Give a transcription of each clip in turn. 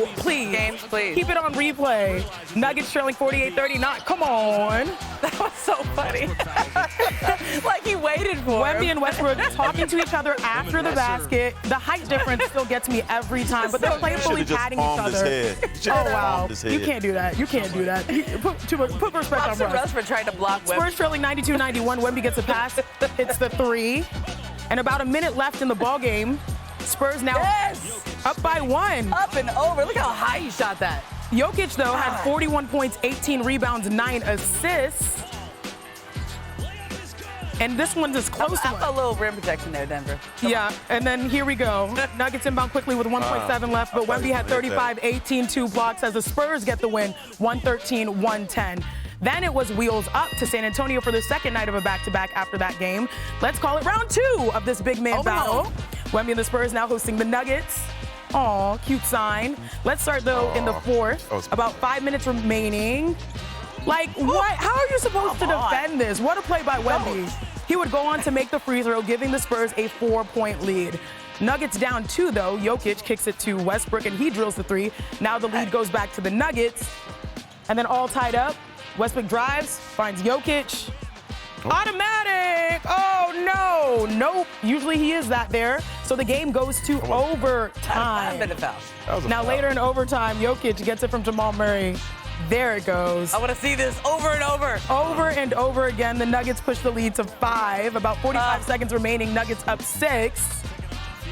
No, please. Games, please. Keep it on replay. Nuggets trailing 48-39. Come on. That was so funny. Like he waited for Wemby him. and Westbrook talking to each other after the basket. The height difference still gets me every time, but they're playfully patting each other. Oh, wow. You can't do that. You can't do that. Put respect on Russ. For trying to block Wemby. Spurs trailing 92-91. Wemby gets a pass, hits the three. And about a minute left in the ball game. Spurs now up by 1. Up and over. Look how high he shot that. Jokic, though, had 41 points, 18 rebounds, 9 assists. And this one's as close to a little rim protection there, Denver. Yeah, and then here we go. Nuggets inbound quickly with 1.7 left, but Wemby had 35, 18, 2 blocks as the Spurs get the win, 113-110. Then it was wheels up to San Antonio for the second night of a back-to-back after that game. Let's call it round 2 of this big man battle. Wemby and the Spurs now hosting the Nuggets. Aw, cute sign. Let's start, though, in the fourth. About 5 minutes remaining. Like, what? How are you supposed to defend this? What a play by Wemby. He would go on to make the free throw, giving the Spurs a 4-point lead. Nuggets down 2, though. Jokic kicks it to Westbrook, and he drills the 3. Now the lead goes back to the Nuggets. And then all tied up. Westbrook drives, finds Jokic. Automatic! Oh, no. Nope. Usually he is that there. So the game goes to overtime. Now later in overtime, Jokic gets it from Jamal Murray. There it goes. I want to see this over and over. Over and over again. The Nuggets push the lead to 5. About 45 seconds remaining. Nuggets up 6.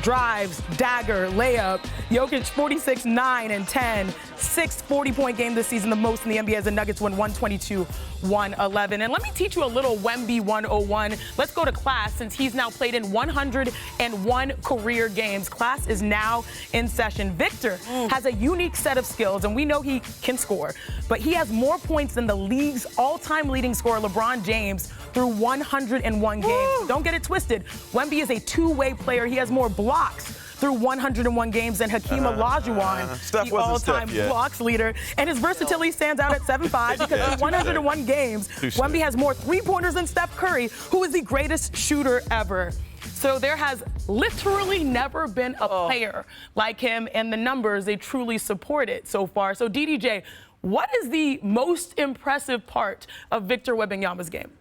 Drives, dagger, layup. Jokic 46, 9, and 10. 6 40-point game this season, the most in the NBA as the Nuggets win 122-111. And let me teach you a little Wemby 101. Let's go to Class since he's now played in 101 career games. Class is now in session. Victor has a unique set of skills, and we know he can score. But he has more points than the league's all-time leading scorer, LeBron James, through 101 games. Don't get it twisted. Wemby is a two-way player. He has more blocks through 101 games than Hakeem Olajuwon, the all-time blocks leader. And his versatility stands out at 7'5" because in 101 games, Wemby has more three-pointers than Steph Curry, who is the greatest shooter ever. So there has literally never been a player like him, and the numbers, they truly support it so far. So DDJ, what is the most impressive part of Victor Wembanyama's game?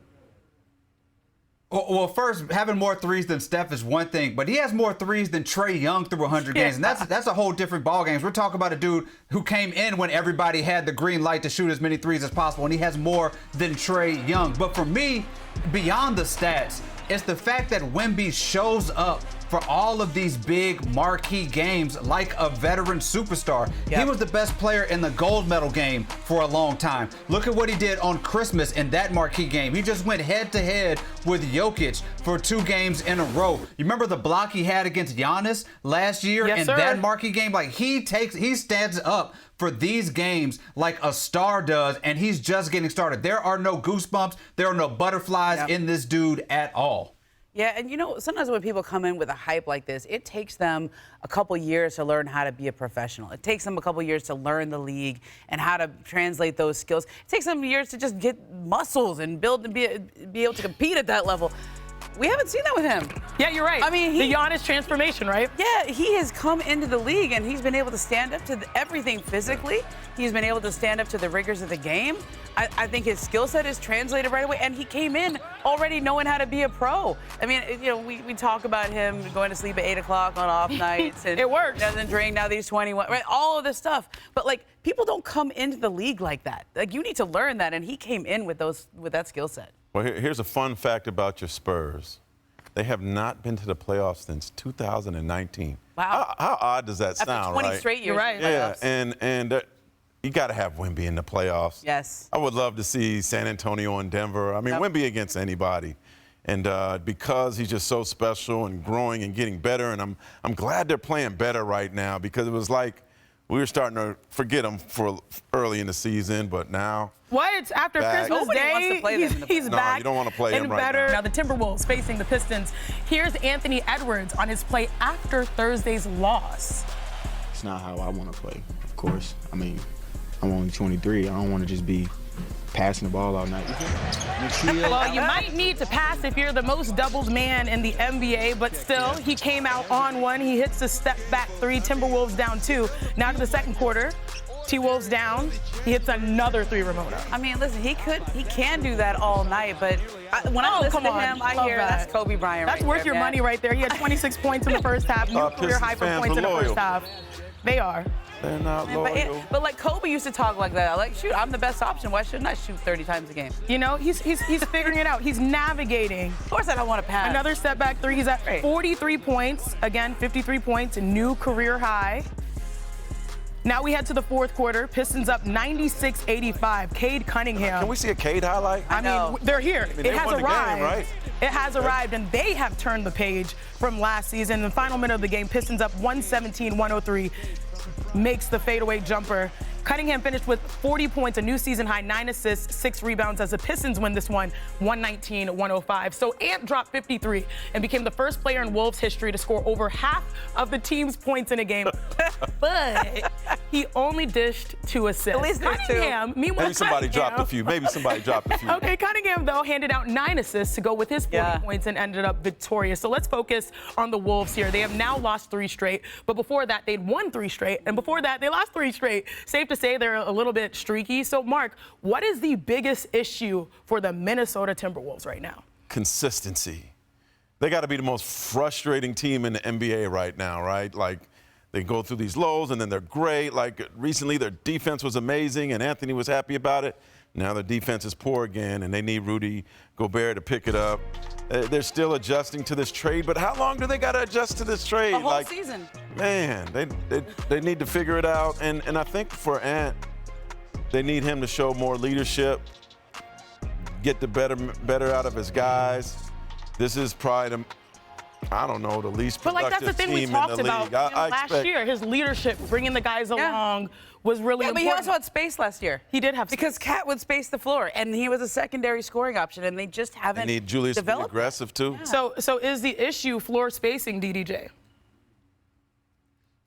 Well, first, having more threes than Steph is one thing, but he has more threes than Trae Young through 100 games, and that's a whole different ballgame. We're talking about a dude who came in when everybody had the green light to shoot as many threes as possible, and he has more than Trae Young. But for me, beyond the stats, it's the fact that Wemby shows up for all of these big marquee games like a veteran superstar. He was the best player in the gold medal game for a long time. Look at what he did on Christmas in that marquee game. He just went head-to-head with Jokic for 2 games in a row. You remember the block he had against Giannis last year in that marquee game? Like, he stands up for these games like a star does, and he's just getting started. There are no goosebumps, there are no butterflies in this dude at all. Yeah, and you know, sometimes when people come in with a hype like this, it takes them a couple years to learn how to be a professional. It takes them a couple years to learn the league and how to translate those skills. It takes them years to just get muscles and build and be able to compete at that level. We haven't seen that with him. Yeah, you're right. I mean, the Giannis transformation, right? Yeah, he has come into the league and he's been able to stand up to everything physically. He's been able to stand up to the rigors of the game. I think his skill set is translated right away, and he came in already knowing how to be a pro. I mean, you know, we talk about him going to sleep at 8 o'clock on off nights. And it works. Doesn't drink, now that he's 21, right? All of this stuff. But, like, people don't come into the league like that. Like, you need to learn that, and he came in with that skill set. Well, here's a fun fact about your Spurs. They have not been to the playoffs since 2019. Wow. How odd does that sound, After 20 right? straight years. You're right. Yeah, and you got to have Wemby in the playoffs. Yes. I would love to see San Antonio and Denver. I mean, Wemby against anybody. And because he's just so special and growing and getting better, and I'm glad they're playing better right now because it was like we were starting to forget him for early in the season, but now. What? After Christmas Day, he's back. No, you don't want to play him right better. now. Now the Timberwolves facing the Pistons. Here's Anthony Edwards on his play after Thursday's loss. It's not how I want to play, of course. I mean, I'm only 23. I don't want to just be passing the ball all night. Well, you might need to pass if you're the most doubled man in the NBA, but still, he came out on one. He hits a step-back three. Timberwolves down 2. Now to the second quarter. T-Wolves down. He hits another 3, Ramona. I mean, listen, he can do that all night, but when I listen to him, I hear that's Kobe Bryant. That's worth your money right there. He had 26 points in the first half. New career high for points in the first half. They are. They're not loyal. But like Kobe used to talk like that. Like, shoot, I'm the best option. Why shouldn't I shoot 30 times a game? You know, he's figuring it out. He's navigating. Of course I don't want to pass. Another step back 3. He's at 43 points. Again, 53 points, a new career high. Now we head to the fourth quarter. Pistons up 96-85. Cade Cunningham. Can we see a Cade highlight? I mean, they're here. They It has won the arrived. game, right? It has arrived, and they have turned the page from last season. The final minute of the game, Pistons up 117-103. Makes the fadeaway jumper. Cunningham finished with 40 points, a new season high, 9 assists, 6 rebounds as the Pistons win this one, 119-105. So Ant dropped 53 and became the first player in Wolves history to score over half of the team's points in a game. But he only dished 2 assists. At least Cunningham, meanwhile, Maybe somebody dropped a few. Okay, Cunningham, though, handed out 9 assists to go with his 40 points and ended up victorious. So let's focus on the Wolves here. They have now lost 3 straight, but before that, they'd won 3 straight, and before that, they lost 3 straight. Safe to say they're a little bit streaky. So, Mark, what is the biggest issue for the Minnesota Timberwolves right now? Consistency. They got to be the most frustrating team in the NBA right now, right? Like, they go through these lows, and then they're great. Like, recently, their defense was amazing, and Anthony was happy about it. Now their defense is poor again, and they need Rudy Gobert to pick it up. They're still adjusting to this trade, but how long do they got to adjust to this trade? A whole season. Man, they need to figure it out. And I think for Ant, they need him to show more leadership, get the better out of his guys. This is probably the least productive team in the league. But like that's the thing we talked about last year. His leadership, bringing the guys along, was really important. But he also had space last year. He did have space. Because Cat would space the floor, and he was a secondary scoring option, and they just haven't They need Julius to be aggressive, too. Yeah. So is the issue floor spacing, DDJ?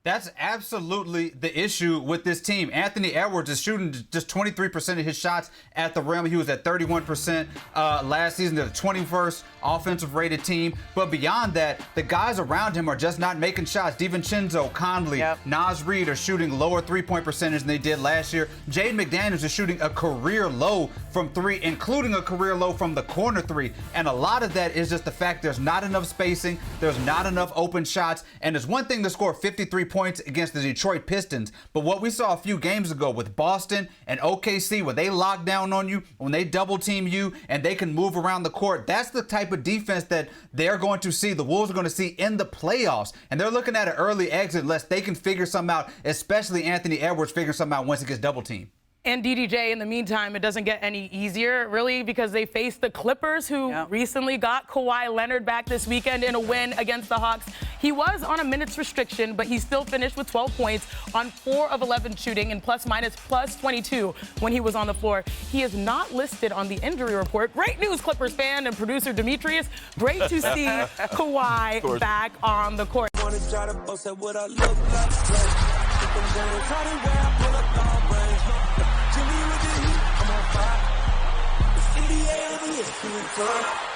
That's absolutely the issue with this team. Anthony Edwards is shooting just 23% of his shots at the rim. He was at 31% last season. They're the 21st offensive rated team. But beyond that, the guys around him are just not making shots. DiVincenzo, Conley, Naz Reid are shooting lower three-point percentage than they did last year. Jaden McDaniels is shooting a career low from 3, including a career low from the corner 3. And a lot of that is just the fact there's not enough spacing, there's not enough open shots, and it's one thing to score 53 points against the Detroit Pistons, but what we saw a few games ago with Boston and OKC, where they lock down on you, when they double team you, and they can move around the court, that's the type of defense that they're going to see, the Wolves are going to see in the playoffs. And they're looking at an early exit unless they can figure something out, especially Anthony Edwards figuring something out once he gets double teamed. And DDJ, in the meantime, it doesn't get any easier, really, because they face the Clippers, who recently got Kawhi Leonard back this weekend in a win against the Hawks. He was on a minutes restriction, but he still finished with 12 points on 4 of 11 shooting and plus 22 when he was on the floor. He is not listed on the injury report. Great news, Clippers fan and producer Demetrius. Great to see Kawhi back on the court. NBA,